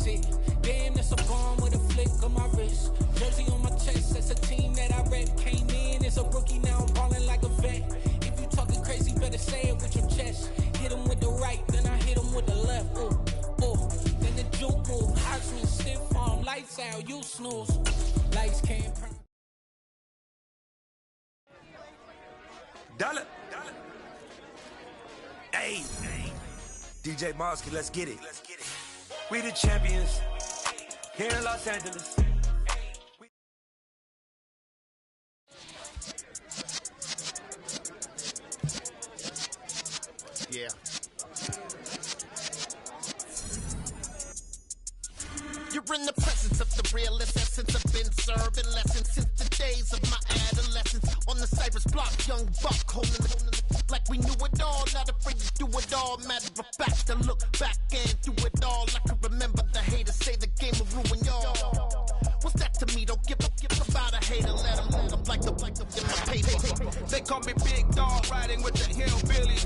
it. Damn, that's a bomb with a flick of my wrist. Jersey on my chest, that's a team that I rep. Came in as a rookie, now I'm ballin' like a vet. If you talking crazy, better say it with your chest. Hit him with the right, then I hit him with the left. Then the juke move, Heisman, stiff arm, lights out, you snooze. Lights can't prime. Dollar. Hey. DJ Mosky, let's get it. We the champions here in Los Angeles. Yeah. You're in the presence of the realest essence. I've been serving lessons since the days of my adolescence. On the Cypress block, young buck holding the like we knew it all. Not afraid to do it all. Matter of fact, to look back and do it all. I can remember the haters say the game will ruin y'all. What's that to me? Don't give about a hater. Let them like the in my paper. They call me Big Dog, riding with the hillbilly.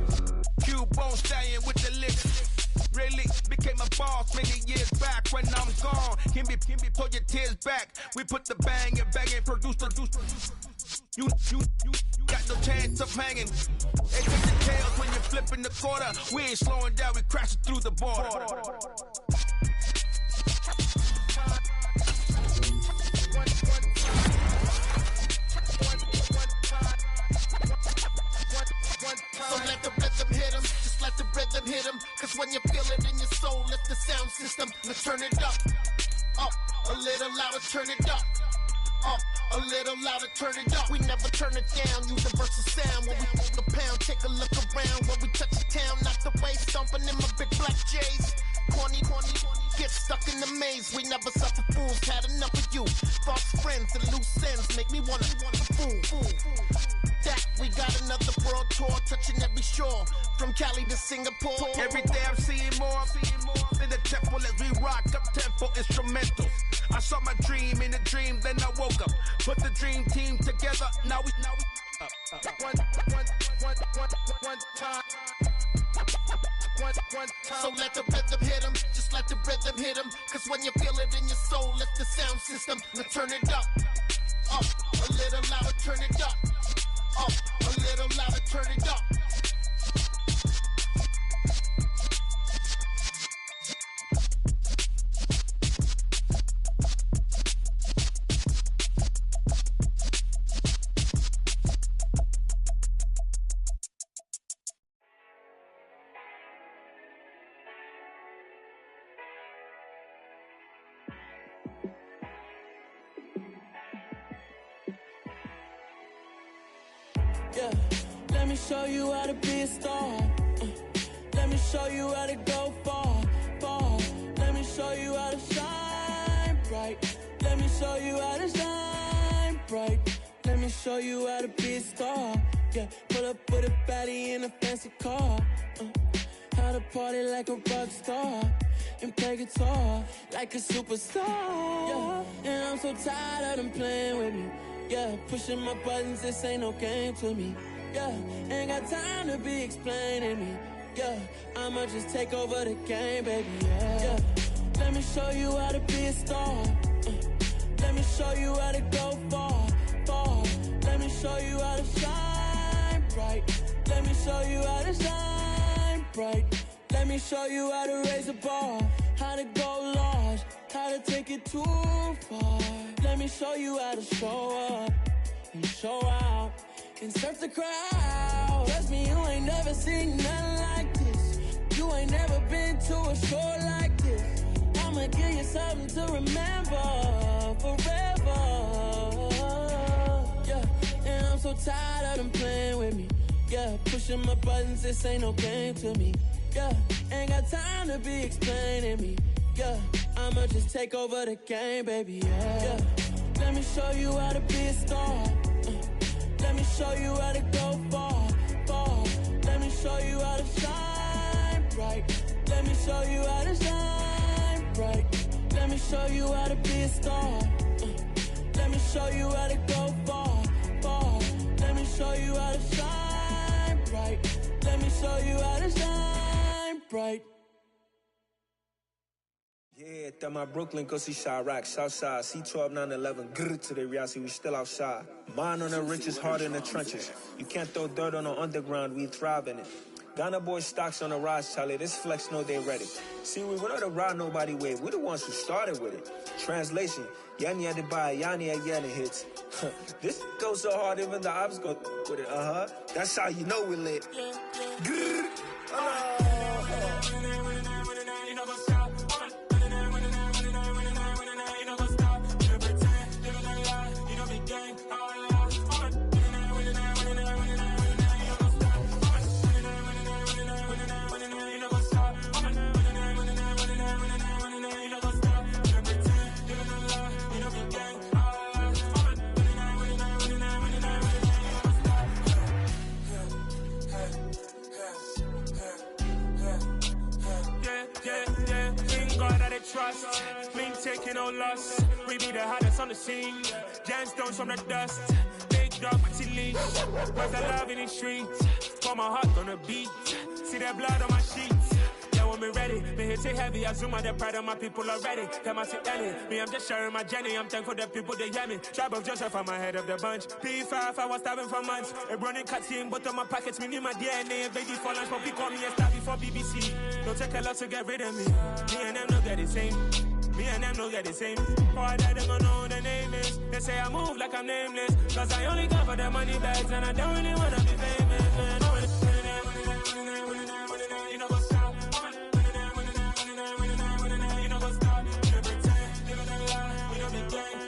Cubone stallion with the lips. Really became a boss many years back. When I'm gone, can be pull your tears back. We put the bang and produce. You got no chance of hanging. They take the tails when you're flipping the quarter. We ain't slowing down, we crashing through the border. So let the rhythm hit 'em, just let the rhythm hit 'em. Cause when you feel it in your soul, lift the sound system. Let's turn it up, a little louder, turn it up. A little louder, turn it up. We never turn it down, universal sound. When we move the pound, take a look around. When we touch the town, knock the way, stomping in my big black J's. Corny, get stuck in the maze. We never suffer fools, had enough of you. False friends and loose ends make me wanna fool. That we got another world tour, touching every shore, from Cali to Singapore. Every day I'm seeing more in the temple as we rock up tempo instrumentals. I saw my dream in a dream, then I woke up. Put the dream team together, now we one time. So let the rhythm hit 'em, just let the rhythm hit 'em. Cause when you feel it in your soul, lift the sound system. Let's turn it up, a little louder, turn it up. A little louder, turn it up. Yeah, let me show you how to be a star. Let me show you how to go far. Let me show you how to shine bright. Let me show you how to shine bright. Let me show you how to be a star. Yeah, pull up with a baddie in a fancy car. How to party like a rock star and play guitar like a superstar. Yeah, and I'm so tired of them playing with me. Yeah, pushing my buttons, this ain't no game to me. Yeah, ain't got time to be explaining me. Yeah, I'ma just take over the game, baby. Yeah, let me show you how to be a star. Let me show you how to go far. Let me show you how to shine bright. Let me show you how to shine bright. Let me show you how to raise a bar, how to go large, how to take it too far. Let me show you how to show up and show out and surf the crowd. Trust me, you ain't never seen nothing like this. You ain't never been to a show like this. I'ma give you something to remember forever. Yeah, and I'm so tired of them playing with me. Yeah, pushing my buttons, this ain't no game to me. Yeah, ain't got time to be explaining me. Yeah, I'ma just take over the game, baby. Yeah, let me show you how to be a star. Let me show you how to go far. Let me show you how to shine bright. Let me show you how to shine bright. Let me show you how to be a star. Let me show you how to go far. Let me show you how to shine bright. Let me show you how to shine bright. Yeah, that my Brooklyn, go see Chirac, Southside, C12, 911, grrr to the reality, we still outside. Mine on the riches, hard in the trenches. You can't throw dirt on the underground, we thrive in it. Ghana boys stocks on the rise, Charlie, this flex know they ready. See, we not the ride nobody wave, we the ones who started with it. Translation, Yanni had to buy, Yanni again hits. This goes so hard, even the ops go with it, That's how you know we lit. Grrr. Trust, me taking no loss. We be the hottest on the scene. Gemstones from the dust. Big dog, Maxi leash. Where's the love in the streets? For my heart on the beat. See that blood on my sheets. Yeah, when me ready, me hit it heavy. I zoom out the pride of my people already. Them I see Ellie. Me, I'm just sharing my journey. I'm thankful the people they hear me. Tribe of Joseph, I'm ahead of the bunch. P5, I was starving for months. A running cutscene, but on my pockets, me need my DNA. And baby for lunch, but call me a star before BBC. Don't take a lot to get rid of me. Me and them don't get the same. Me and them don't get the same. Boy, that them don't know the name is. They say I move like I'm nameless. Cause I only come for the money bags. And I don't really wanna be famous, man. You know what's up? You know what's up? You pretend, you know the lie. You know the game.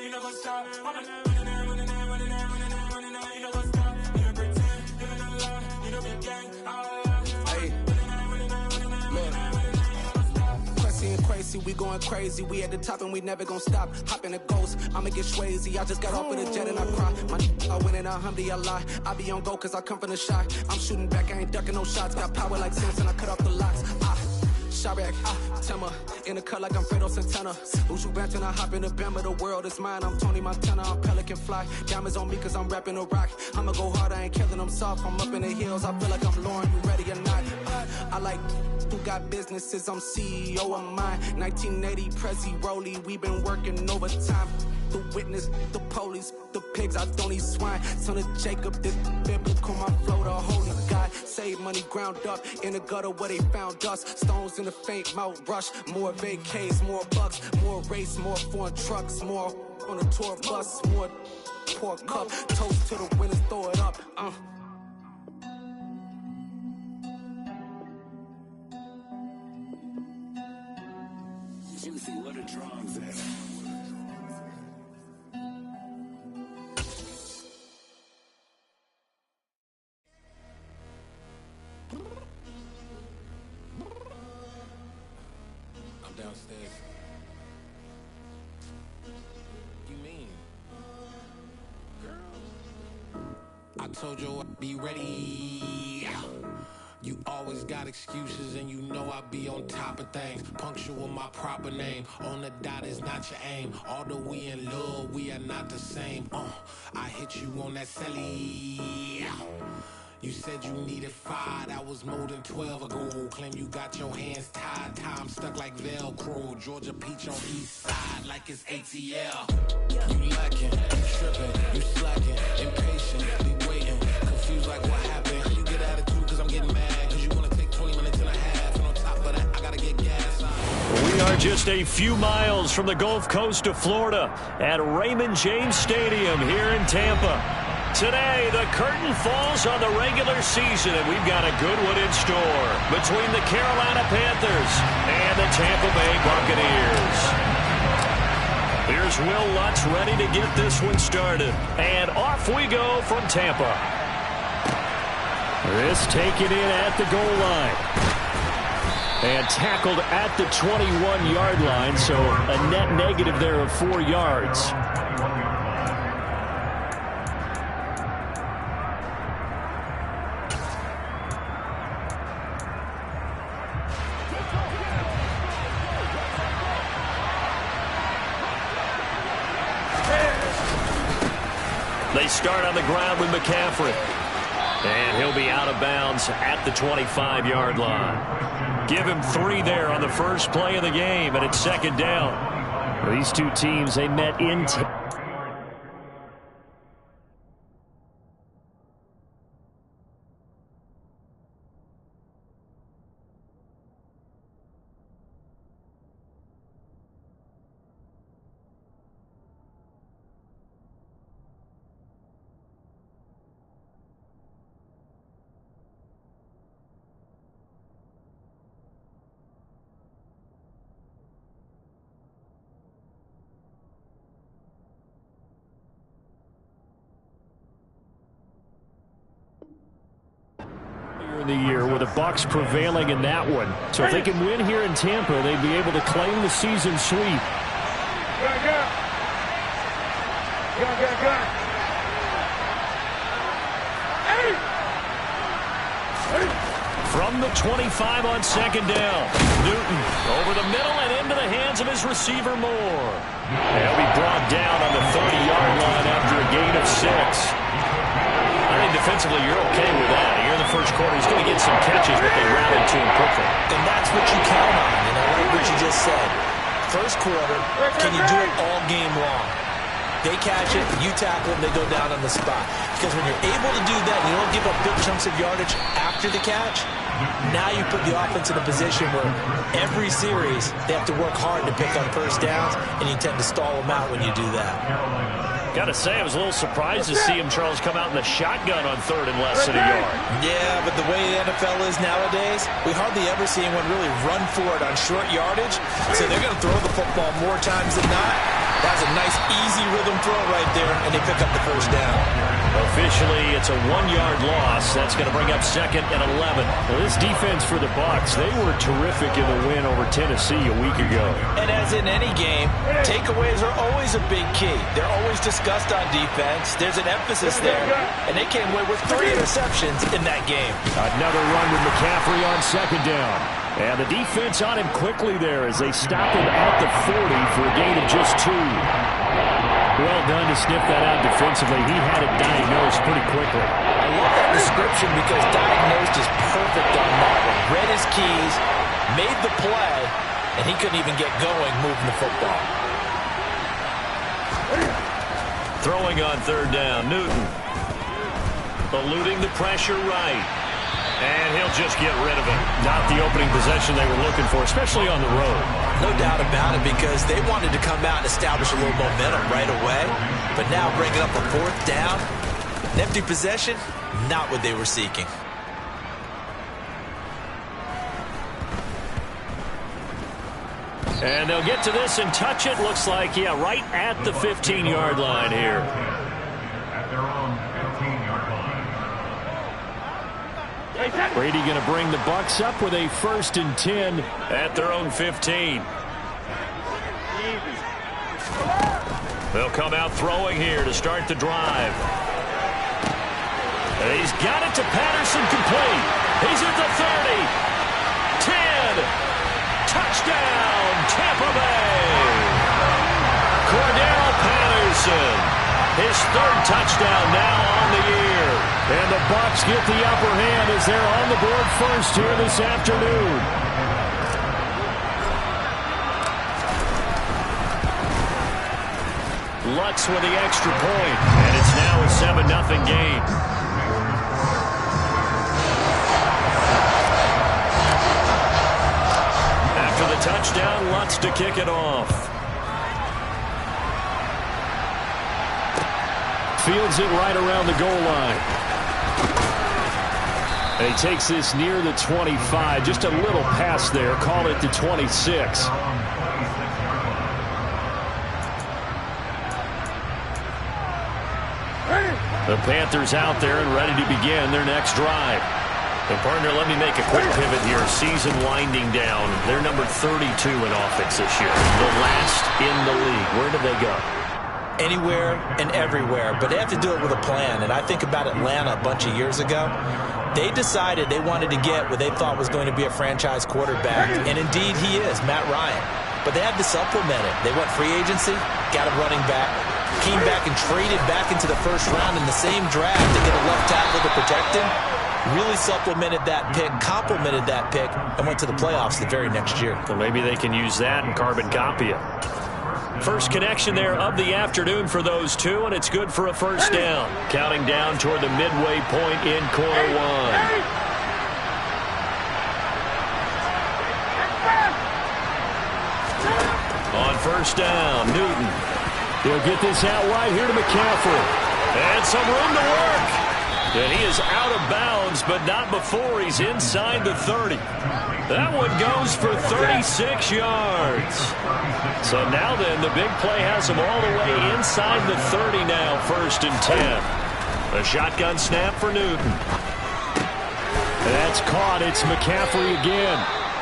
You know what's up? We going crazy, we at the top and we never gonna stop. Hop in a ghost, I'ma get swayzy. I just got off of the jet and I cry. I win in a Humvee, I lie. I be on go cause I come from the shot. I'm shooting back, I ain't ducking no shots. Got power like Samson, I cut off the locks. Chirac, Tema, in the cut like I'm Fredo Santana. Who's you benching? I hop in the Bama, the world is mine. I'm Tony Montana, I'm Pelican Fly. Diamonds on me cause I'm rapping a rock. I'ma go hard, I ain't killing them soft. I'm up in the hills, I feel like I'm Lauren, you ready or not? I like who got businesses, I'm CEO of mine. 1980 Prezi Rolly, we been working overtime. The witness, the police, the pigs, I don't eat swine. Son of Jacob, this biblical, my flow, the holy God. Save money ground up in the gutter where they found us. Stones in the faint mouth rush. More vacays, more bucks, more race, more foreign trucks, more on a tour bus, more pour cup. Toast to the winners, throw it up. Juicy, what a drums at. I'm downstairs. You mean? Girl, I told you I'd be ready. You always got excuses and you know I be on top of things. Punctual my proper name. On the dot is not your aim. Although we in love, we are not the same. I hit you on that celly. You said you needed 5, that was more than 12 ago. Claim you got your hands tied, time stuck like Velcro. Georgia Peach on east side like it's ATL. You lacking, you tripping, you slacking, impatient, be waiting, confused like what happened. You get attitude cause I'm getting mad, cause you wanna take 20 minutes and a half. And on top of that, I gotta get gas. We are just a few miles from the Gulf Coast of Florida at Raymond James Stadium here in Tampa. Today, the curtain falls on the regular season, and we've got a good one in store between the Carolina Panthers and the Tampa Bay Buccaneers. Here's Will Lutz ready to get this one started, and off we go from Tampa. This taken in at the goal line. And tackled at the 21-yard line, so a net negative there of 4 yards. They start on the ground with McCaffrey. And he'll be out of bounds at the 25-yard line. Give him 3 there on the first play of the game, and it's second down. These two teams, they met in the year with the Bucs prevailing in that one. So if they can win here in Tampa, they'd be able to claim the season sweep. From the 25 on second down, Newton over the middle and into the hands of his receiver Moore. He'll be brought down on the 30-yard line after a gain of 6. I think defensively you're okay with that. Here in the first quarter, he's going to get some catches, but they rallied to him quickly. And that's what you count on. And I like what you just said. First quarter, can you do it all game long? They catch it, you tackle them, they go down on the spot. Because when you're able to do that, and you don't give up big chunks of yardage after the catch, now you put the offense in a position where every series they have to work hard to pick up first downs, and you tend to stall them out when you do that. Got to say, I was a little surprised to see him, Charles, come out in the shotgun on 3rd and less than a yard. Yeah, but the way the NFL is nowadays, we hardly ever see anyone really run for it on short yardage. So they're going to throw the football more times than not. That's a nice, easy rhythm throw right there, and they pick up the first down. Officially, it's a 1-yard loss. That's going to bring up 2nd and 11. Well, this defense for the Bucs, they were terrific in the win over Tennessee a week ago. And as in any game, takeaways are always a big key. They're always discussed on defense. There's an emphasis there, and they came away with 3 interceptions in that game. Another run with McCaffrey on second down. And the defense on him quickly there as they stop him at the 40 for a gain of just 2. Well done to sniff that out defensively. He had it diagnosed pretty quickly. I love that description because diagnosed is perfect on that one. Read his keys, made the play, and he couldn't even get going moving the football. Throwing on 3rd down, Newton. Eluding the pressure right. And he'll just get rid of it. Not the opening possession they were looking for, especially on the road. No doubt about it, because they wanted to come out and establish a little momentum right away. But now bringing up a 4th down, an empty possession, not what they were seeking. And they'll get to this and touch it. Looks like, yeah, right at the 15-yard line here. At their own 15-yard line. Brady going to bring the Bucs up with a 1st and 10 at their own 15. They'll come out throwing here to start the drive. And he's got it to Patterson, complete. He's at the 30. 10. Touchdown, Tampa Bay. Cordell Patterson. His 3rd touchdown now on the year. And the Bucs get the upper hand as they're on the board first here this afternoon. Lutz with the extra point, and it's now a 7-0 game. After the touchdown, Lutz to kick it off. Fields it right around the goal line. And he takes this near the 25. Just a little pass there. Call it the 26. The Panthers out there and ready to begin their next drive. And partner, let me make a quick pivot here. Season winding down. They're number 32 in offense this year. The last in the league. Where do they go? Anywhere and everywhere, but they have to do it with a plan. And I think about Atlanta a bunch of years ago. They decided they wanted to get what they thought was going to be a franchise quarterback, and indeed he is, Matt Ryan. But they had to supplement it. They went free agency, got a running back, came back and traded back into the first round in the same draft to get a left tackle to protect him. Really supplemented that pick, complemented that pick, and went to the playoffs the very next year. So maybe they can use that and carbon copy it. First connection there of the afternoon for those two, and it's good for a first down. Counting down toward the midway point in quarter one. On first down, Newton. He'll get this out wide here to McCaffrey. And some room to work. And he is out of bounds, but not before he's inside the 30. That one goes for 36 yards. So now then, the big play has him all the way inside the 30 now, 1st and 10. A shotgun snap for Newton. That's caught. It's McCaffrey again.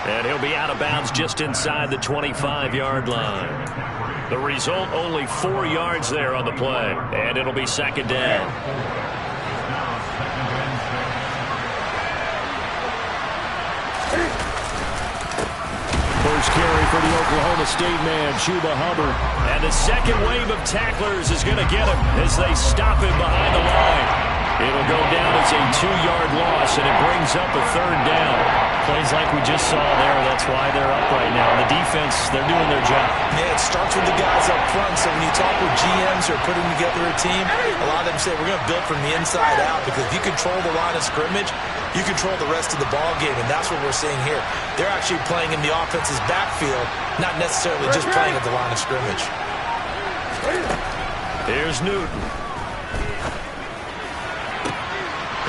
And he'll be out of bounds just inside the 25-yard line. The result, only 4 yards there on the play. And it'll be 2nd down. First carry for the Oklahoma State man, Chuba Hubbard. And the second wave of tacklers is going to get him as they stop him behind the line. It'll go down as a 2-yard loss, and it brings up a 3rd down. Plays like we just saw there, that's why they're up right now. The defense, they're doing their job. Yeah, it starts with the guys up front, so when you talk with GMs who are putting together a team, a lot of them say we're going to build from the inside out, because if you control the line of scrimmage, you control the rest of the ball game, and that's what we're seeing here. They're actually playing in the offense's backfield, not necessarily just playing at the line of scrimmage. Here's Newton.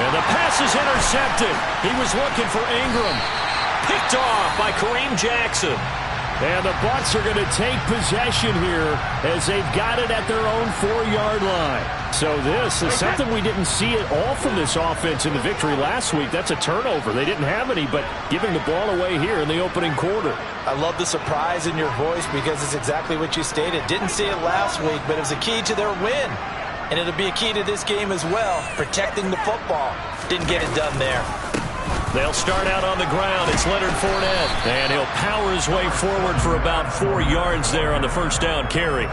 And the pass is intercepted. He was looking for Ingram. Picked off by Kareem Jackson. And the Bucs are going to take possession here as they've got it at their own 4-yard line. So this is something we didn't see at all from this offense in the victory last week. That's a turnover. They didn't have any, but giving the ball away here in the opening quarter. I love the surprise in your voice because it's exactly what you stated. Didn't see it last week, but it was a key to their win. And it'll be a key to this game as well, protecting the football. Didn't get it done there. They'll start out on the ground. It's Leonard Fournette. And he'll power his way forward for about 4 yards there on the first down carry.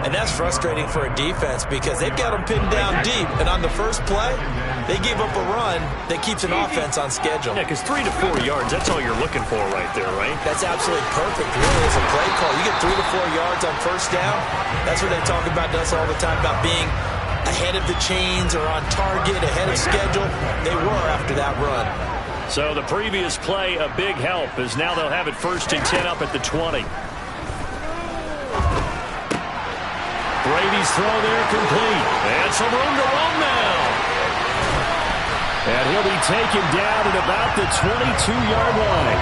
And that's frustrating for a defense because they've got them pinned down deep. And on the first play, they give up a run that keeps an offense on schedule. Yeah, because 3 to 4 yards, that's all you're looking for right there, right? That's absolutely perfect, really, as a play call. You get 3 to 4 yards on first down. That's what they talk about to us all the time, about being ahead of the chains or on target, ahead of schedule. They were after that run. So the previous play, a big help, as now they'll have it 1st and 10 up at the 20. Brady's throw there complete. And some room to run now. And he'll be taken down at about the 22-yard line.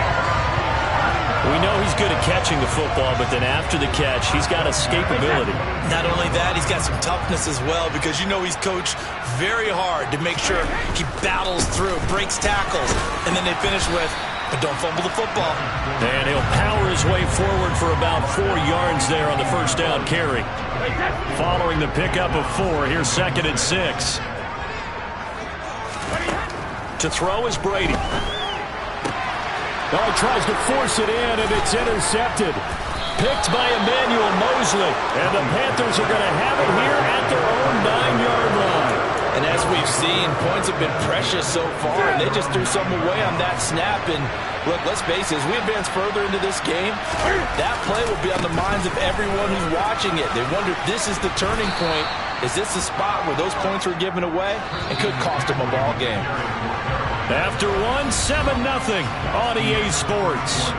We know he's good at catching the football, but then after the catch, he's got escapability. Not only that, he's got some toughness as well, because you know he's coached very hard to make sure he battles through, breaks tackles, and then they finish with, but don't fumble the football. And he'll power his way forward for about 4 yards there on the first down carry. Following the pickup of 4, here's 2nd and 6. To throw is Brady. Oh, he tries to force it in, and it's intercepted. Picked by Emmanuel Mosley. And the Panthers are going to have it here at their own 9-yard line. And as we've seen, points have been precious so far, and they just threw some away on that snap. And look, let's face it, as we advance further into this game, that play will be on the minds of everyone who's watching it. They wonder if this is the turning point. Is this the spot where those points were given away? It could cost them a ball game. After one, 7-0 on EA Sports.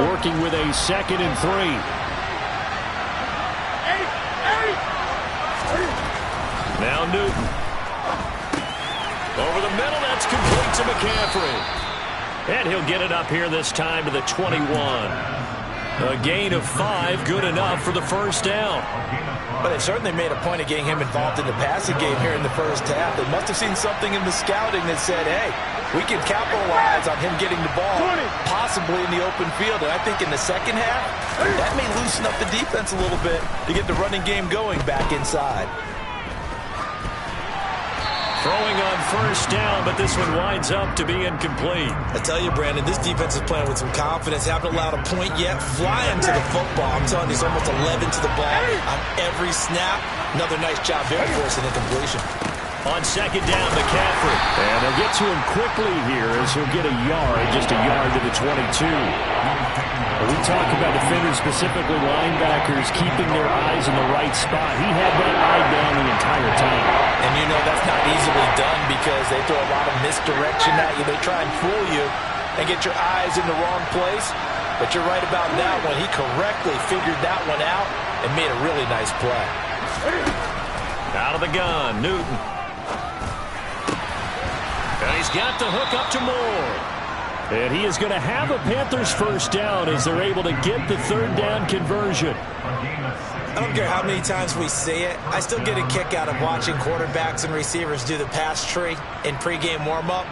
Working with a 2nd and 3. Now Newton. Over the middle, that's complete to McCaffrey. And he'll get it up here this time to the 21. A gain of 5, good enough for the first down. But they certainly made a point of getting him involved in the passing game here in the first half. They must have seen something in the scouting that said, hey, we can capitalize on him getting the ball, possibly in the open field. And I think in the second half, that may loosen up the defense a little bit to get the running game going back inside. Throwing on first down, but this one winds up to be incomplete. I tell you, Brandon, this defense is playing with some confidence. Haven't allowed a point yet. Flying to the football. I'm telling you, it's almost 11 to the ball on every snap. Another nice job there for us in incompletion. On second down, McCaffrey. And they'll get to him quickly here as he'll get a yard, just a yard to the 22. We talk about defenders, specifically linebackers, keeping their eyes in the right spot. He had that eye down the entire time. And you know that's not easily done because they throw a lot of misdirection at you. They try and fool you and get your eyes in the wrong place. But you're right about that one. He correctly figured that one out and made a really nice play. Out of the gun, Newton. And he's got the hook up to Moore. And he is going to have a Panthers first down as they're able to get the third down conversion. I don't care how many times we see it. I still get a kick out of watching quarterbacks and receivers do the pass tree in pregame warm-up.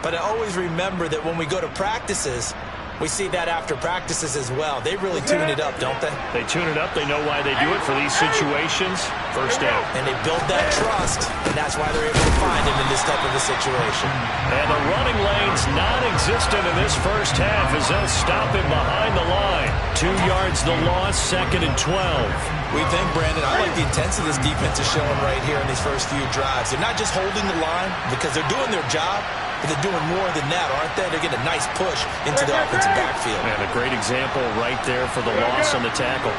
But I always remember that when we go to practices, we see that after practices as well. They really tune it up, don't they? They tune it up. They know why they do it for these situations. First down. And they build that trust, and that's why they're able to find him in this type of a situation. And the running lane's non-existent in this first half as they'll stop him behind the line. 2 yards the loss, 2nd and 12. We think, Brandon, I like the intensity this defense is showing right here in these first few drives. They're not just holding the line because they're doing their job, but they're doing more than that, aren't they? They're getting a nice push into the offensive backfield. And a great example right there for the loss on the tackle.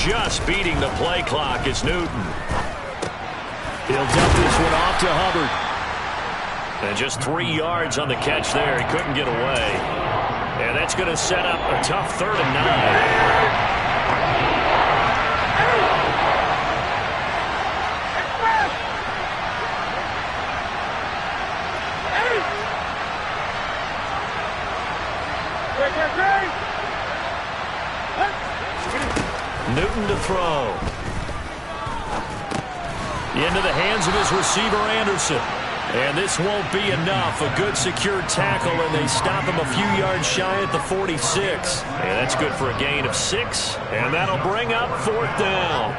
Just beating the play clock is Newton. He'll dump this one off to Hubbard. And just 3 yards on the catch there. He couldn't get away. And that's going to set up a tough 3rd and 9. Newton to throw. Into the hands of his receiver, Anderson. And this won't be enough. A good secure tackle, and they stop him a few yards shy at the 46. And that's good for a gain of 6. And that'll bring up 4th down.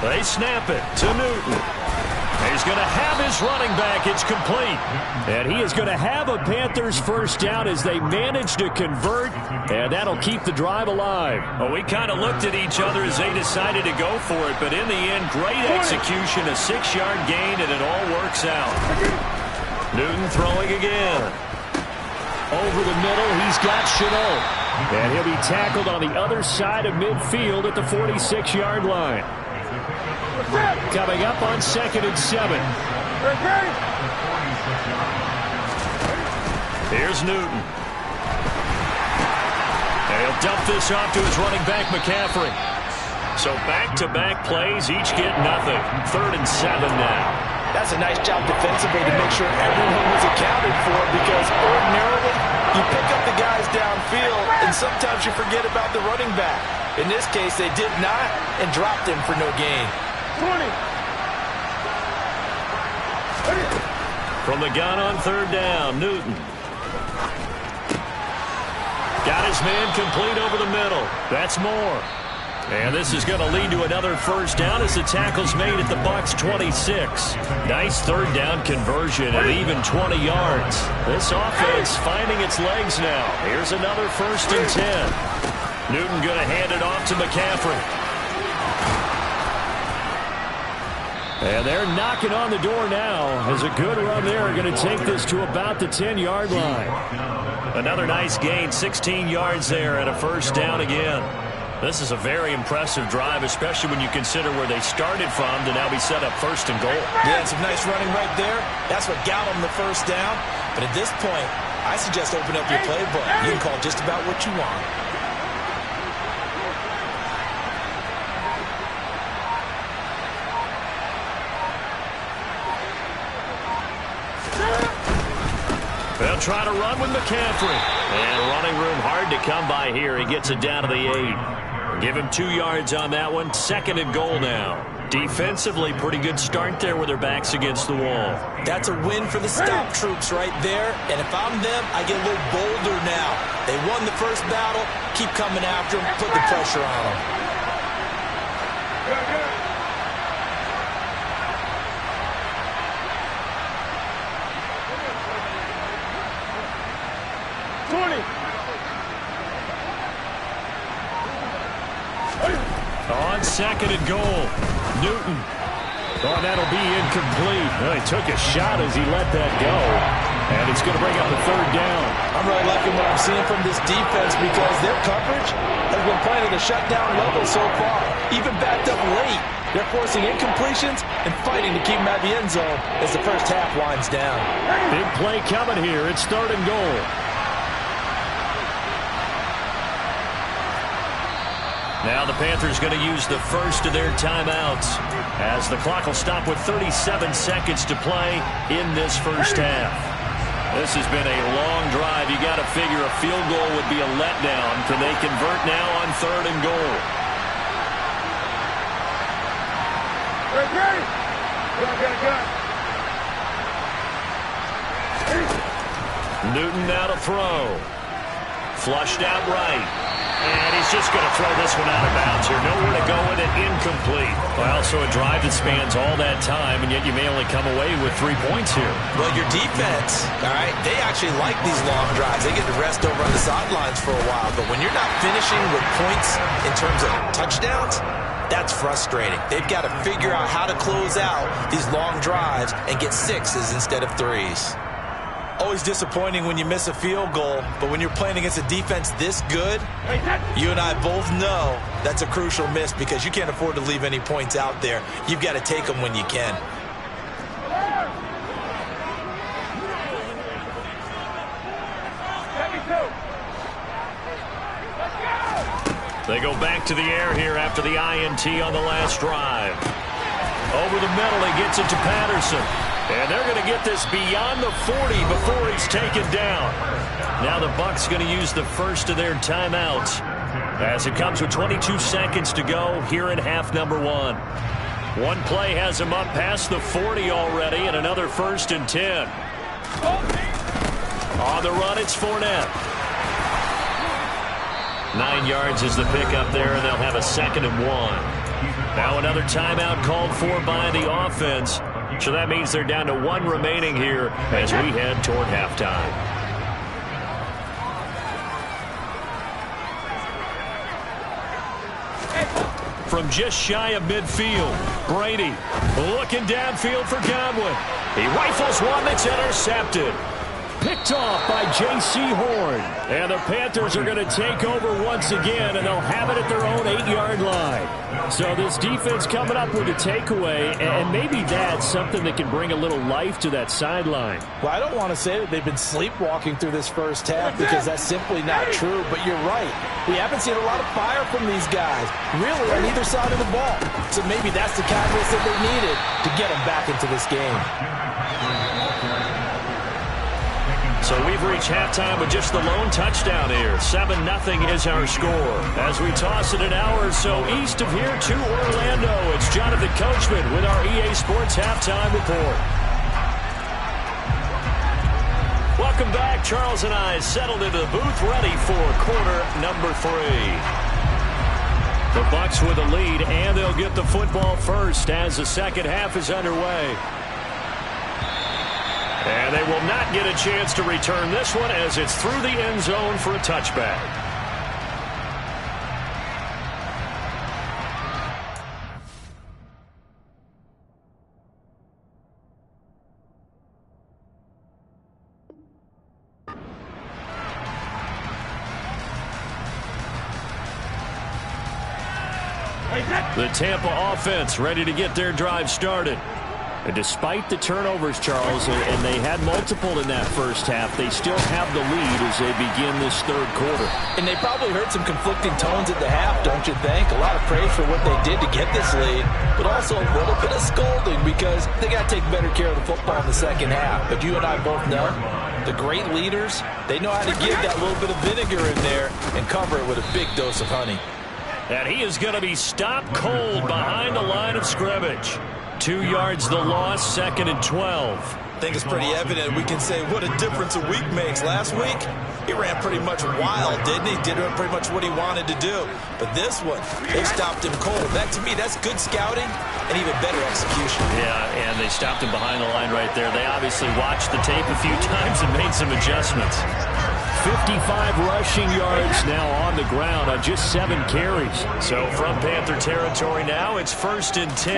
They snap it to Newton. He's going to have his running back. It's complete. And he is going to have a Panthers first down as they manage to convert. And that'll keep the drive alive. Well, we kind of looked at each other as they decided to go for it. But in the end, great execution, a 6-yard gain, and it all works out. Newton throwing again. Over the middle, he's got Shawn. And he'll be tackled on the other side of midfield at the 46-yard line. Coming up on 2nd and 7. Here's Newton. And he'll dump this off to his running back, McCaffrey. So back-to-back plays, each get nothing. 3rd and 7 now. That's a nice job defensively to make sure everyone was accounted for because ordinarily you pick up the guys downfield and sometimes you forget about the running back. In this case, they did not and dropped him for no gain. From the gun on 3rd down, Newton. Got his man complete over the middle. That's Moore. And this is going to lead to another first down as the tackle's made at the Bucs' 26. Nice 3rd down conversion at even 20 yards. This offense finding its legs now. Here's another 1st and 10. Newton going to hand it off to McCaffrey. And they're knocking on the door now as a good run there are going to take this to about the 10-yard line. Another nice gain, 16 yards there and a first down again. This is a very impressive drive, especially when you consider where they started from to now be set up 1st and goal. Yeah, some nice running right there. That's what got them the first down. But at this point, I suggest open up your playbook. You can call just about what you want. They'll try to run with McCaffrey. And running room hard to come by here. He gets it down to the 8. Give him 2 yards on that one. 2nd and goal now. Defensively, pretty good start there with their backs against the wall. That's a win for the stop troops right there. And if I'm them, I get a little bolder now. They won the first battle. Keep coming after them. Put the pressure on them. On 2nd and goal, Newton. Oh, that'll be incomplete. Well, he took a shot as he let that go. And it's going to bring up a 3rd down. I'm really liking what I'm seeing from this defense because their coverage has been playing at a shutdown level so far. Even backed up late, they're forcing incompletions and fighting to keep them at the end zone as the first half winds down. Big play coming here. It's 3rd and goal. Now the Panthers going to use the first of their timeouts as the clock will stop with 37 seconds to play in this first half. This has been a long drive. You got to figure a field goal would be a letdown. Can they convert now on 3rd and goal? Newton now to throw. Flushed out right. And he's just going to throw this one out of bounds here. Nowhere to go with it. Incomplete. Well, so a drive that spans all that time, and yet you may only come away with 3 points here. Well, your defense, all right, they actually like these long drives. They get to rest over on the sidelines for a while. But when you're not finishing with points in terms of touchdowns, that's frustrating. They've got to figure out how to close out these long drives and get 6s instead of 3s. Always disappointing when you miss a field goal, but when you're playing against a defense this good, you and I both know that's a crucial miss because you can't afford to leave any points out there. You've got to take them when you can. They go back to the air here after the INT on the last drive. Over the middle, he gets it to Patterson. And they're going to get this beyond the 40 before he's taken down. Now the Bucs going to use the first of their timeouts as it comes with 22 seconds to go here in half number 1. One play has him up past the 40 already, and another 1st and 10. On the run, it's Fournette. 9 yards is the pickup there, and they'll have a 2nd and 1. Now another timeout called for by the offense. So that means they're down to 1 remaining here as we head toward halftime. From just shy of midfield, Brady looking downfield for Godwin. He rifles one that's intercepted. Picked off by J.C. Horn. And the Panthers are going to take over once again, and they'll have it at their own 8-yard line. So this defense coming up with a takeaway, and maybe that's something that can bring a little life to that sideline. Well, I don't want to say that they've been sleepwalking through this first half because that's simply not true, but you're right. We haven't seen a lot of fire from these guys, really, on either side of the ball. So maybe that's the catalyst that they needed to get them back into this game. So we've reached halftime with just the lone touchdown here. 7-0 is our score. As we toss it an hour or so east of here to Orlando, it's Jonathan Coachman with our EA Sports Halftime Report. Welcome back. Charles and I settled into the booth ready for quarter number 3. The Bucs with a lead, and they'll get the football first as the second half is underway. And they will not get a chance to return this one as it's through the end zone for a touchback. The Tampa offense ready to get their drive started. And despite the turnovers, Charles, and they had multiple in that first half, they still have the lead as they begin this third quarter. And they probably heard some conflicting tones at the half, don't you think? A lot of praise for what they did to get this lead, but also a little bit of scolding because they got to take better care of the football in the second half. But you and I both know the great leaders, they know how to give that little bit of vinegar in there and cover it with a big dose of honey. And he is going to be stopped cold behind the line of scrimmage. 2 yards the loss, 2nd and 12. I think it's pretty evident. We can say what a difference a week makes. Last week, he ran pretty much wild, didn't he? Did pretty much what he wanted to do. But this one, they stopped him cold. That, to me, that's good scouting and even better execution. Yeah, and they stopped him behind the line right there. They obviously watched the tape a few times and made some adjustments. 55 rushing yards now on the ground on just 7 carries. So from Panther territory now, it's 1st and 10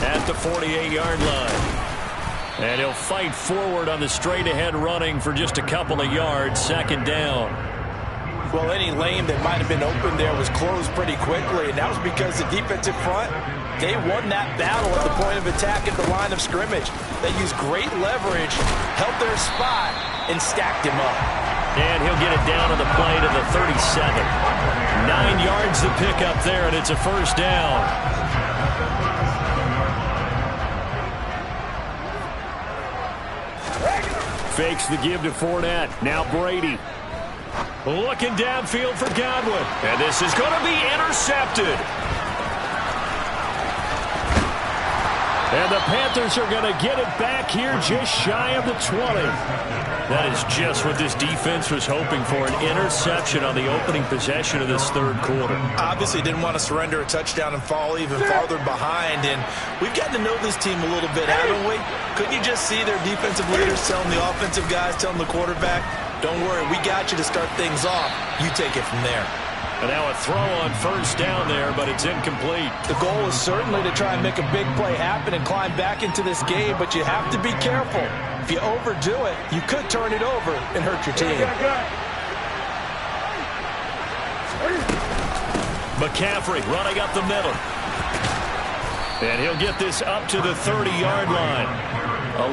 at the 48-yard line. And he'll fight forward on the straight-ahead running for just a couple of yards, 2nd down. Well, any lane that might have been open there was closed pretty quickly, and that was because the defensive front, they won that battle at the point of attack at the line of scrimmage. They used great leverage, held their spot, and stacked him up. And he'll get it down on the play to the 37. 9 yards to pick up there, and it's a 1st down. Fakes the give to Fournette. Now Brady. Looking downfield for Godwin. And this is going to be intercepted. And the Panthers are going to get it back here just shy of the 20. That is just what this defense was hoping for, an interception on the opening possession of this third quarter. Obviously didn't want to surrender a touchdown and fall even farther behind, and we've gotten to know this team a little bit, haven't we? Couldn't you just see their defensive leaders telling the offensive guys, telling the quarterback, don't worry, we got you to start things off. You take it from there. And now a throw on 1st down there, but it's incomplete. The goal is certainly to try and make a big play happen and climb back into this game, but you have to be careful. If you overdo it, you could turn it over and hurt your team. McCaffrey running up the middle. And he'll get this up to the 30-yard line.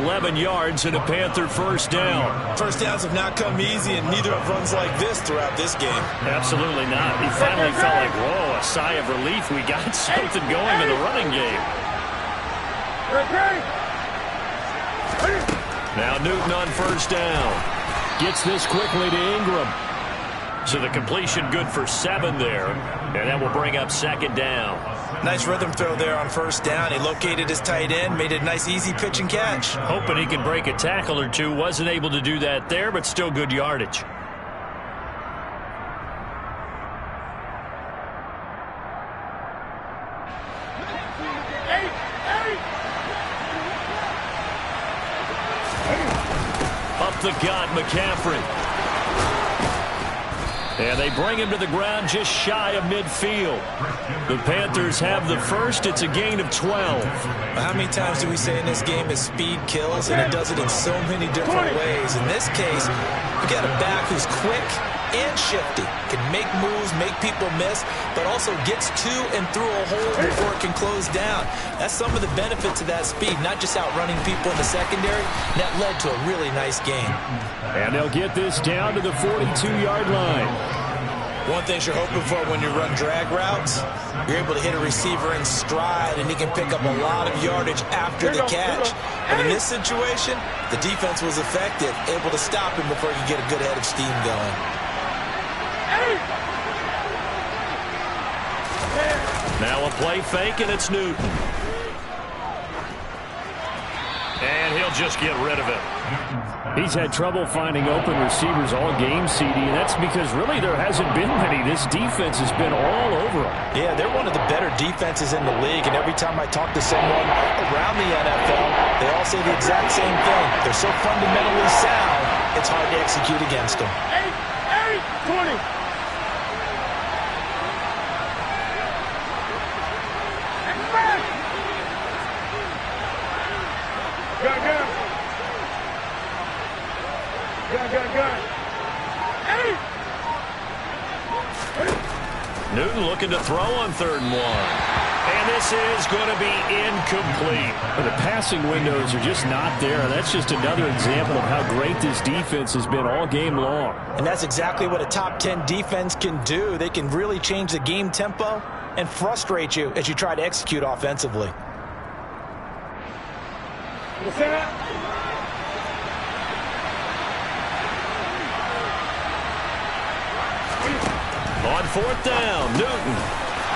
11 yards and a Panther 1st down. First downs have not come easy, and neither have runs like this throughout this game. Absolutely not. He finally felt like, whoa, a sigh of relief. We got something going in the running game. Now Newton on 1st down. Gets this quickly to Ingram. So the completion good for 7 there. And that will bring up 2nd down. Nice rhythm throw there on 1st down. He located his tight end, made it a nice easy pitch and catch. Hoping he can break a tackle or two. Wasn't able to do that there, but still good yardage. Up the gut, McCaffrey. And they bring him to the ground just shy of midfield. The Panthers have the first. It's a gain of 12. How many times do we say in this game that speed kills, and it does it in so many different ways? In this case, we got a back who's quick and shifty, can make moves, make people miss, but also gets to and through a hole before it can close down. That's some of the benefits of that speed, not just outrunning people in the secondary. That led to a really nice game. And they'll get this down to the 42-yard line. One thing you're hoping for when you run drag routes, you're able to hit a receiver in stride, and he can pick up a lot of yardage after the catch. But in this situation, the defense was effective, able to stop him before he could get a good head of steam going. Now a play fake, and it's Newton. And he'll just get rid of it. He's had trouble finding open receivers all game, CD, and that's because really there hasn't been many. This defense has been all over them. Yeah, they're one of the better defenses in the league, and every time I talk to someone around the NFL, they all say the exact same thing. They're so fundamentally sound, it's hard to execute against them. 20. Newton looking to throw on 3rd and 1. And this is going to be incomplete. The passing windows are just not there. That's just another example of how great this defense has been all game long. And that's exactly what a top 10 defense can do. They can really change the game tempo and frustrate you as you try to execute offensively. On fourth down, Newton.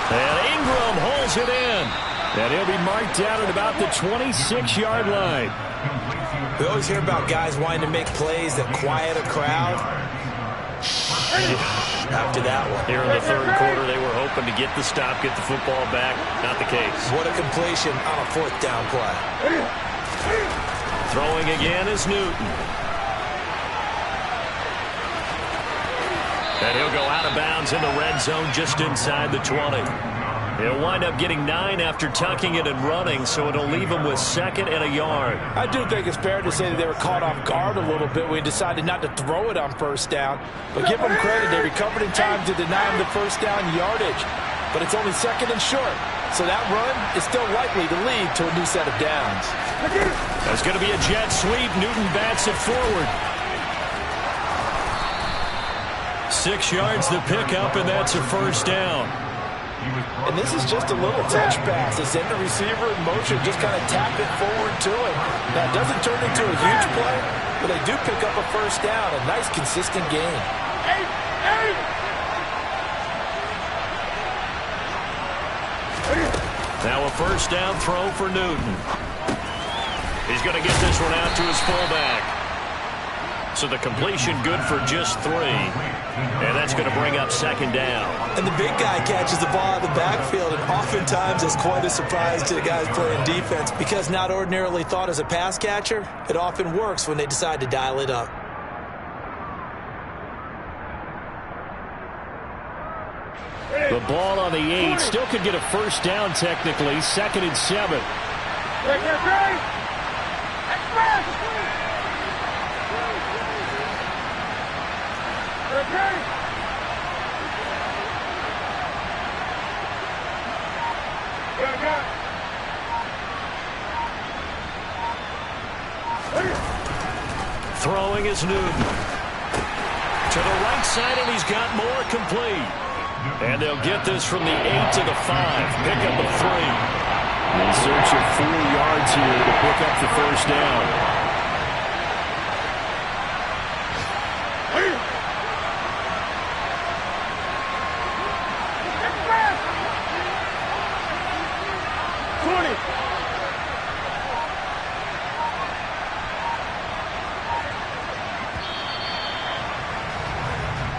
And Ingram holds it in. And he'll be marked down at about the 26-yard line. We always hear about guys wanting to make plays that quiet a crowd. After that one. Here in the third quarter, they were hoping to get the stop, get the football back. Not the case. What a completion on a fourth down play. Throwing again is Newton. And he'll go out of bounds in the red zone just inside the 20. He'll wind up getting 9 after tucking it and running, so it'll leave him with 2nd and a yard. I do think it's fair to say that they were caught off guard a little bit when he decided not to throw it on first down. But give them credit, they recovered in time to deny him the first down yardage. But it's only 2nd and short, so that run is still likely to lead to a new set of downs. There's going to be a jet sweep. Newton bats it forward. 6 yards the pickup, and that's a first down. And this is just a little touch pass. They send the receiver in motion, just kind of tap it forward to him. Now, it doesn't turn into a huge play, but they do pick up a first down. A nice, consistent gain. Now a first down throw for Newton. He's going to get this one out to his fullback. So the completion good for just 3. And that's going to bring up 2nd down. And the big guy catches the ball out of the backfield, and oftentimes it's quite a surprise to the guys playing defense because not ordinarily thought as a pass catcher, it often works when they decide to dial it up. The ball on the 8 still could get a first down technically. 2nd and 7. Throwing is Newton. To the right side, and he's got more complete. And they'll get this from the 8 to the 5. Pick up a 3. In search of 4 yards here to pick up the first down.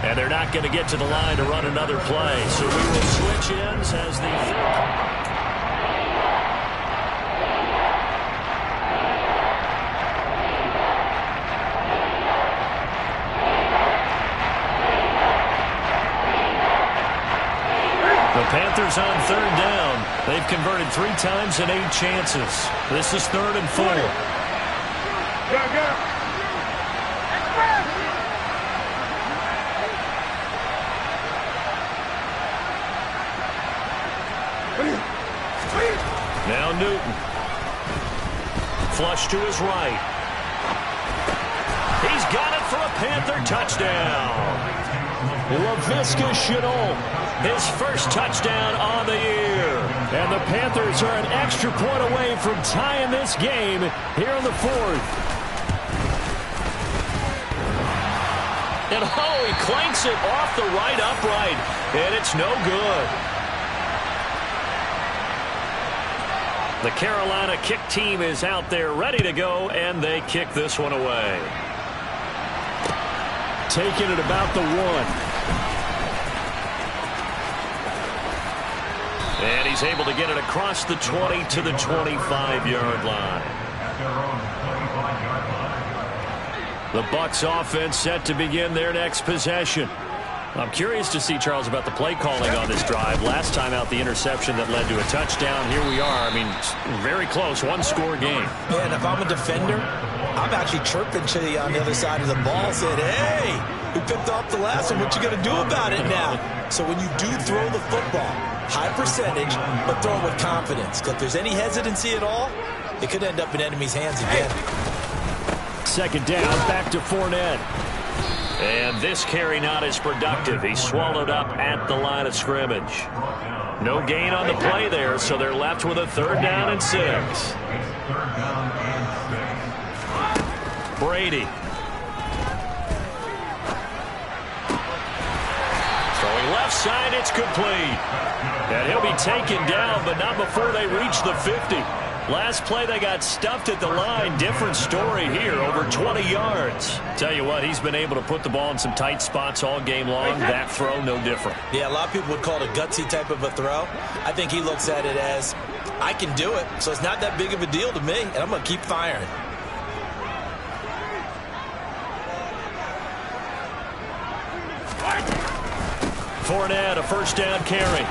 And they're not going to get to the line to run another play. So we will switch ends as the Panthers on 3rd down. They've converted 3 times in 8 chances. This is 3rd and 4. Now Newton. Flush to his right. He's got it for a Panther touchdown. Laviska Shenault, his first touchdown on the year. And the Panthers are an extra point away from tying this game here in the 4th. And oh, he clanks it off the right upright, and it's no good. The Carolina kick team is out there ready to go, and they kick this one away. Taking it about the 1. And he's able to get it across the 20 to the 25-yard line. The Bucs offense set to begin their next possession. I'm curious to see, Charles, about the play calling on this drive. Last time out, the interception that led to a touchdown. Here we are. I mean, very close, 1-score game. Yeah, and if I'm a defender, I'm actually chirping to you on the other side of the ball, saying, hey, we picked off the last one. What you going to do about it now? So when you do throw the football, high percentage, but throw it with confidence. Because if there's any hesitancy at all, it could end up in enemy's hands again. Second down, back to Fournette. And this carry not as productive. He's swallowed up at the line of scrimmage. No gain on the play there, so they're left with a 3rd down and 6. Brady. Throwing left side, it's complete. And he'll be taken down, but not before they reach the 50. Last play, they got stuffed at the line. Different story here, over 20 yards. Tell you what, he's been able to put the ball in some tight spots all game long. That throw, no different. Yeah, a lot of people would call it a gutsy type of a throw. I think he looks at it as, I can do it, so it's not that big of a deal to me, and I'm going to keep firing. Fournette, a 1st down carry.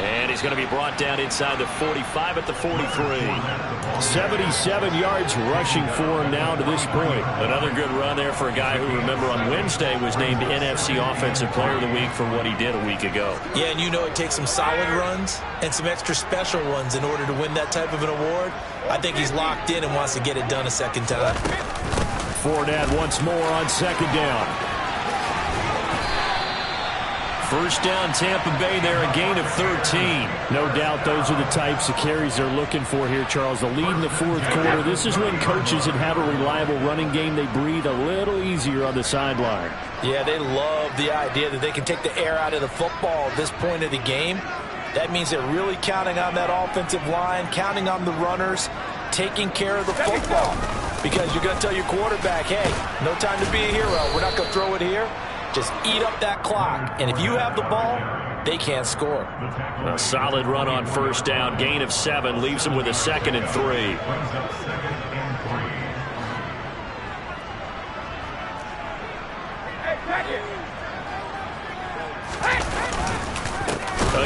And he's going to be brought down inside the 45 at the 43. 77 yards rushing for him now to this point. Another good run there for a guy who, remember, on Wednesday was named NFC Offensive Player of the Week for what he did a week ago. Yeah, and you know it takes some solid runs and some extra special ones in order to win that type of an award. I think he's locked in and wants to get it done a second time. Fournette once more on 2nd down. 1st down, Tampa Bay there, a gain of 13. No doubt those are the types of carries they're looking for here, Charles. The lead in the 4th quarter. This is when coaches that have a reliable running game, they breathe a little easier on the sideline. Yeah, they love the idea that they can take the air out of the football at this point of the game. That means they're really counting on that offensive line, counting on the runners, taking care of the football. Because you're going to tell your quarterback, hey, no time to be a hero. We're not going to throw it here. Just eat up that clock. And if you have the ball, they can't score. A solid run on 1st down. Gain of 7 leaves him with a 2nd and 3.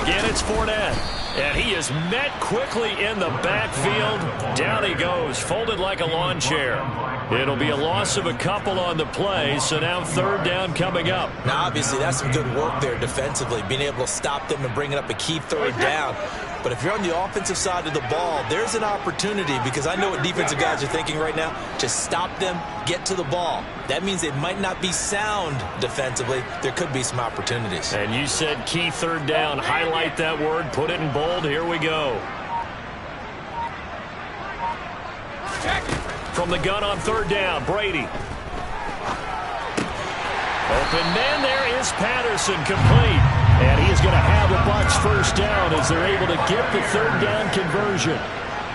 Again, it's Fournette. And he is met quickly in the backfield. Down he goes, folded like a lawn chair. It'll be a loss of a couple on the play, so now 3rd down coming up. Now, obviously, that's some good work there defensively, being able to stop them and bringing up a key 3rd down. But if you're on the offensive side of the ball, there's an opportunity, because I know what defensive guys are thinking right now. Just stop them, get to the ball. That means they might not be sound defensively. There could be some opportunities. And you said key 3rd down. Highlight that word, put it in bold. Here we go. From the gun on 3rd down, Brady. Open man, there is Patterson, complete. And he is going to have the Bucs 1st down as they're able to get the 3rd down conversion.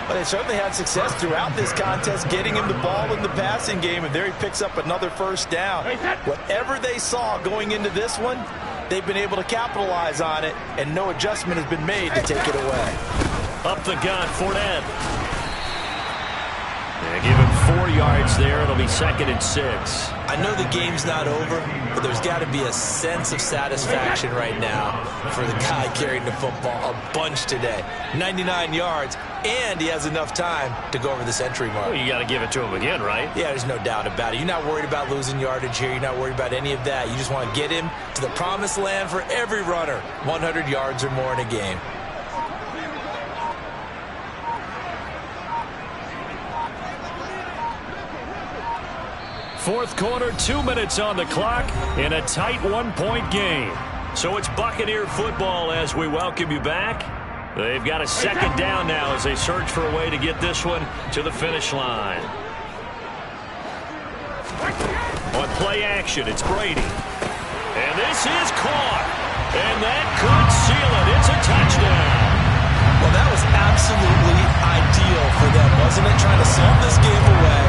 Well, they certainly had success throughout this contest getting him the ball in the passing game, and there he picks up another 1st down. Whatever they saw going into this one, they've been able to capitalize on it, and no adjustment has been made to take it away. Up the gun, Fournette. They give him 4 yards there. It'll be 2nd and 6. I know the game's not over, but there's got to be a sense of satisfaction right now for the guy carrying the football a bunch today. 99 yards, and he has enough time to go over the century mark. Well, you got to give it to him again, right? Yeah, there's no doubt about it. You're not worried about losing yardage here. You're not worried about any of that. You just want to get him to the promised land for every runner, 100 yards or more in a game. Fourth quarter, 2 minutes on the clock in a tight 1-point game. So it's Buccaneer football as we welcome you back. They've got a 2nd down now as they search for a way to get this one to the finish line. On play action, it's Brady. And this is caught. And that could seal it. It's a touchdown. Well, that was absolutely ideal for them, wasn't it? Trying to salt this game away.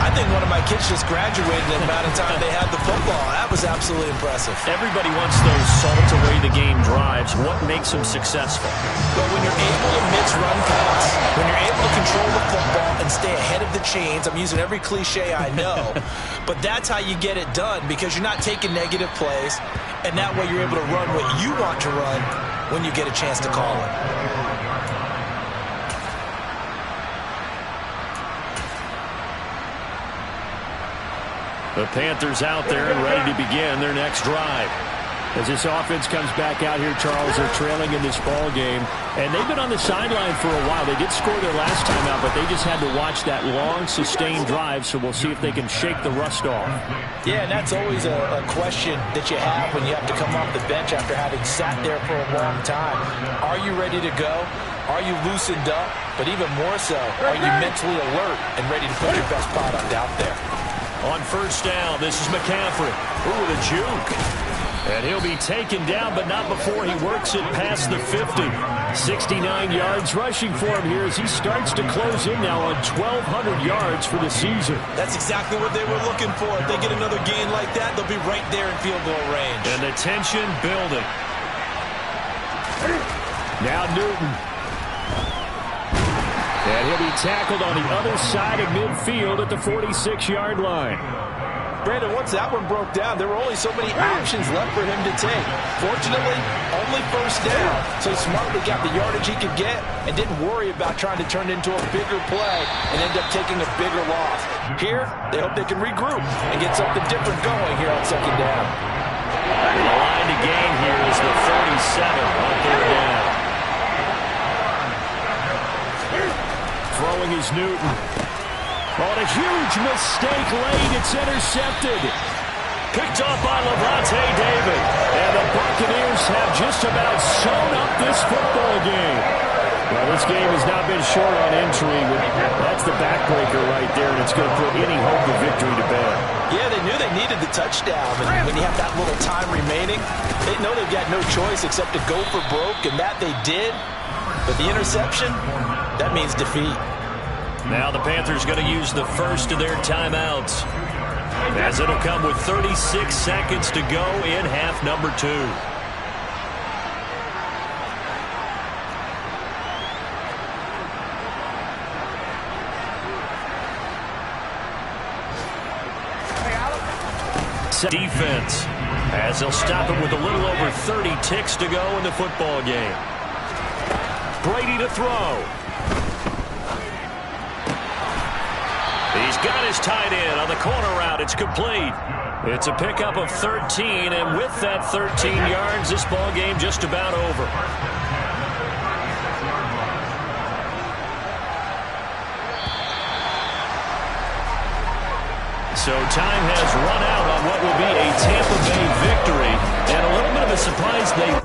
I think one of my kids just graduated in the amount of time they had the football. That was absolutely impressive. Everybody wants those salt away the game drives. What makes them successful? But when you're able to mix run pass, when you're able to control the football and stay ahead of the chains, I'm using every cliche I know, but that's how you get it done, because you're not taking negative plays, and that way you're able to run what you want to run when you get a chance to call it. The Panthers out there and ready to begin their next drive. As this offense comes back out here, Charles, they're trailing in this ball game. And they've been on the sideline for a while. They did score their last time out, but they just had to watch that long, sustained drive, so we'll see if they can shake the rust off. Yeah, and that's always a question that you have when you have to come off the bench after having sat there for a long time. Are you ready to go? Are you loosened up? But even more so, are you mentally alert and ready to put your best product out there? On first down, this is McCaffrey. Ooh, the juke. And he'll be taken down, but not before he works it past the 50. 69 yards rushing for him here as he starts to close in now on 1,200 yards for the season. That's exactly what they were looking for. If they get another gain like that, they'll be right there in field goal range. And the tension building. Now Newton. And he'll be tackled on the other side of midfield at the 46-yard line. Brandon, once that one broke down, there were only so many options left for him to take. Fortunately, only first down, so he smartly got the yardage he could get and didn't worry about trying to turn it into a bigger play and end up taking a bigger loss. Here, they hope they can regroup and get something different going here on second down. The line to gain here is the 37 on third down. Throwing is Newton. On a huge mistake late, it's intercepted. Picked off by Levante David. And the Buccaneers have just about sewn up this football game. Well, this game has not been short on intrigue. That's the backbreaker right there, and it's going to put any hope of victory to bed. Yeah, they knew they needed the touchdown. And when you have that little time remaining, they know they've got no choice except to go for broke, and that they did. But the interception, that means defeat. Now the Panthers going to use the first of their timeouts, as it'll come with 36 seconds to go in half number 2. Defense, as they'll stop it with a little over 30 ticks to go in the football game. Brady to throw. He's got his tight end on the corner route. It's complete. It's a pickup of 13, and with that 13 yards, this ball game just about over. So time has run out on what will be a Tampa Bay victory, and a little bit of a surprise they...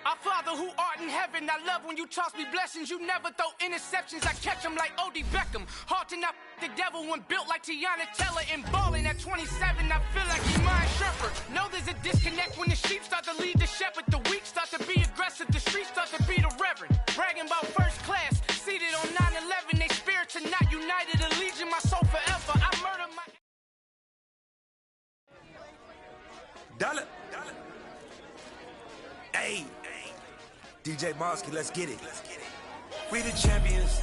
Our Father who art in heaven, I love when you toss me blessings. You never throw interceptions, I catch them like Odie Beckham. Hard to not the devil when built like Tiana Teller. And balling at 27, I feel like Iman Shepherd. Know there's a disconnect when the sheep start to lead the shepherd. The weak start to be aggressive, the streets start to be the reverend. Bragging about first class, seated on 9/11. They spirits are not united, a legion, my soul forever. I murder my... Dollar. Hey. DJ Mosky, let's get it. We the champions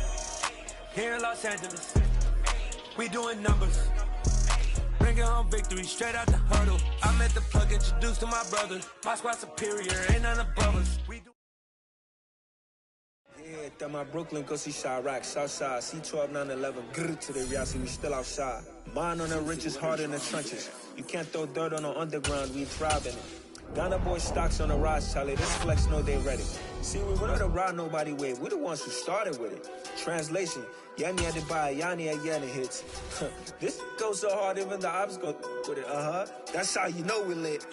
here in Los Angeles. We doing numbers. Bringing home victory straight out the huddle. I'm at the plug, introduced to my brother. My squad superior, ain't none above us. Yeah, that my Brooklyn, go see Chirac, Southside, C12, 911, grr to the Riasi, we still outside. Mine on the riches, hard in the trenches. You can't throw dirt on the underground, we thrive in it. Ghana boy stocks on the rise, Charlie. This flex know they ready. See, we don't to ride nobody with. We're the ones who started with it. Translation: Yanni had to buy Yanni at Yanni hits. This goes so hard, even the ops go with it. That's how you know we lit.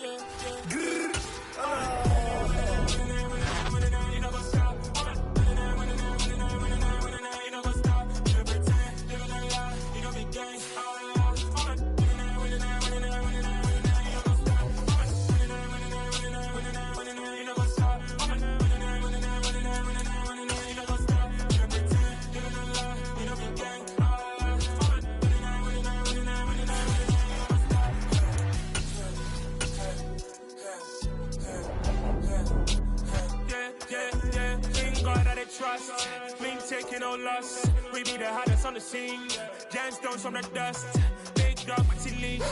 Trust, me taking no loss. We be the hottest on the scene. Gemstones from the dust. Big dog, but she leaves.